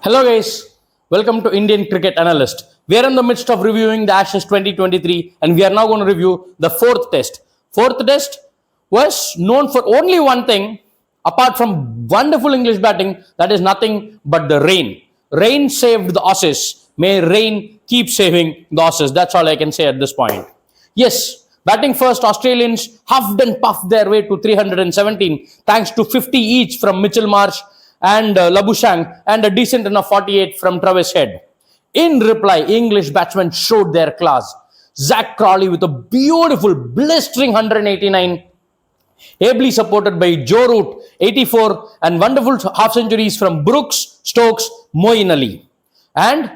Hello guys, welcome to Indian Cricket Analyst. We are in the midst of reviewing the Ashes 2023 and we are now going to review the fourth test. Fourth test was known for only one thing apart from wonderful English batting, that is nothing but the rain. Rain saved the Aussies. May rain keep saving the Aussies. That's all I can say at this point. Yes, batting first, Australians huffed and puffed their way to 317 thanks to 50 each from Mitchell Marsh and Labuschagne and a decent enough 48 from Travis Head. In reply, English batsmen showed their class. Zach Crawley with a beautiful blistering 189, ably supported by Joe Root 84 and wonderful half centuries from Brooks, Stokes, Moeen Ali. And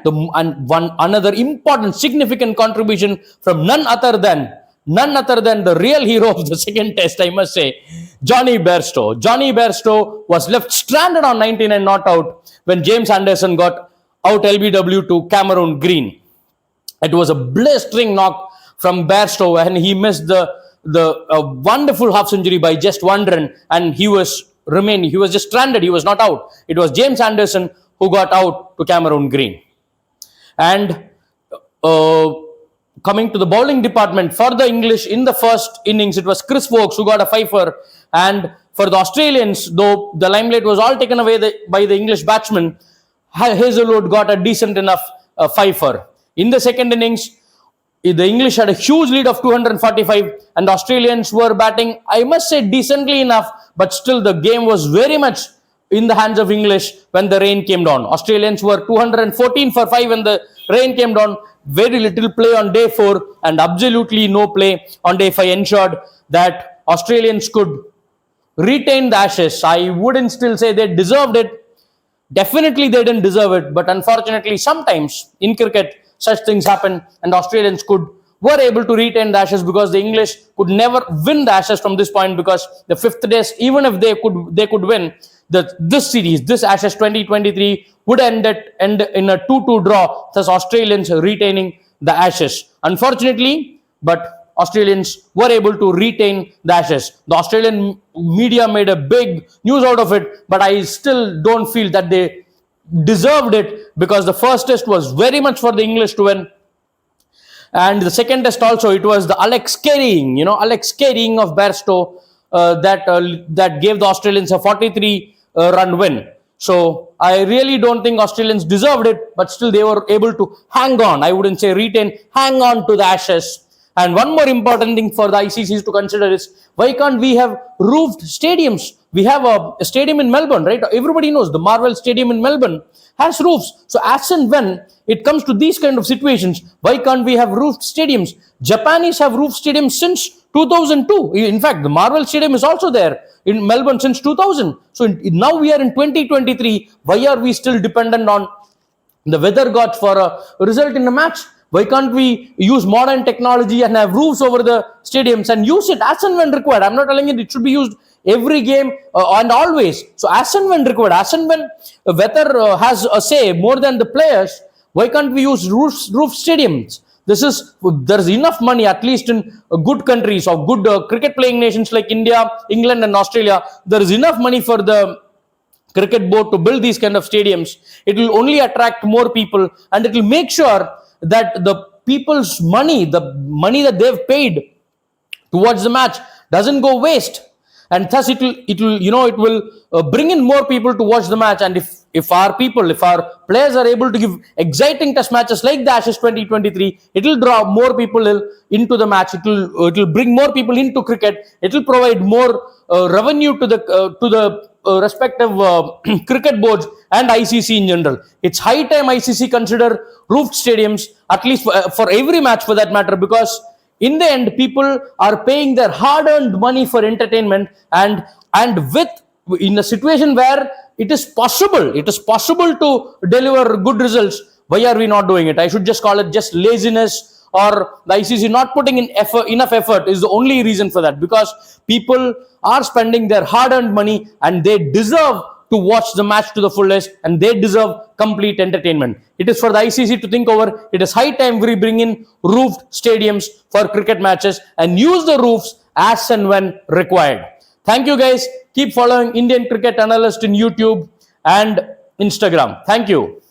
another important significant contribution from none other than the real hero of the second test, I must say, Johnny Bairstow. Johnny Bairstow was left stranded on 99 not out when James Anderson got out LBW to Cameron Green. It was a blistering knock from Bairstow and he missed the wonderful half century by just one run, and he was just stranded. He was not out. It was James Anderson who got out to Cameron Green. And coming to the bowling department for the English in the first innings, it was Chris Woakes who got a fifer, and for the Australians, though the limelight was all taken away by the English batsman, Hazelwood got a decent enough fifer. In the second innings, the English had a huge lead of 245 and the Australians were batting, I must say, decently enough, but still the game was very much in the hands of English when the rain came down. Australians were 214 for 5 when the rain came down. Very little play on day 4 and absolutely no play on day 5 ensured that Australians could retain the Ashes. I wouldn't still say they deserved it. Definitely they didn't deserve it, but unfortunately sometimes in cricket such things happen and Australians were able to retain the Ashes because the English could never win the Ashes from this point, because the fifth test, even if they could win this series, this Ashes 2023 would end in a 2-2 draw, thus Australians retaining the Ashes. Unfortunately, but Australians were able to retain the Ashes. The Australian media made a big news out of it, but I still don't feel that they deserved it, because the first test was very much for the English to win. And the second test also, it was the Alex carrying of Bairstow that gave the Australians a 43 run win. So I really don't think Australians deserved it, but still they were able to hang on. I wouldn't say retain, hang on to the Ashes. And one more important thing for the ICCs to consider is, why can't we have roofed stadiums? We have a stadium in Melbourne, right? Everybody knows the Marvel Stadium in Melbourne has roofs. So as and when it comes to these kind of situations, why can't we have roofed stadiums? Japanese have roofed stadiums since 2002. In fact, the Marvel Stadium is also there in Melbourne since 2000. So now we are in 2023. Why are we still dependent on the weather gods for a result in a match? Why can't we use modern technology and have roofs over the stadiums and use it as and when required? I'm not telling it should be used every game and always. So as and when required, as and when weather has a say more than the players, why can't we use roof stadiums? There's enough money, at least in good countries or good cricket playing nations like India, England and Australia. There is enough money for the cricket board to build these kind of stadiums. It will only attract more people and it will make sure that the people's money, the money that they've paid towards the match, doesn't go waste, and thus it will bring in more people to watch the match. And if our players are able to give exciting test matches like the Ashes 2023, it will draw more people into the match. It will bring more people into cricket. It will provide more revenue to the respective cricket boards and ICC in general. It's high time ICC consider roofed stadiums, at least for every match for that matter, because in the end people are paying their hard-earned money for entertainment, and in a situation where it is possible to deliver good results, why are we not doing it? I should just call it just laziness, or the ICC not putting in enough effort is the only reason for that, because people are spending their hard-earned money and they deserve to watch the match to the fullest and they deserve complete entertainment. It is for the ICC to think over. It is high time we bring in roofed stadiums for cricket matches and use the roofs as and when required. Thank you guys. Keep following Indian Cricket Analyst in YouTube and Instagram. Thank you.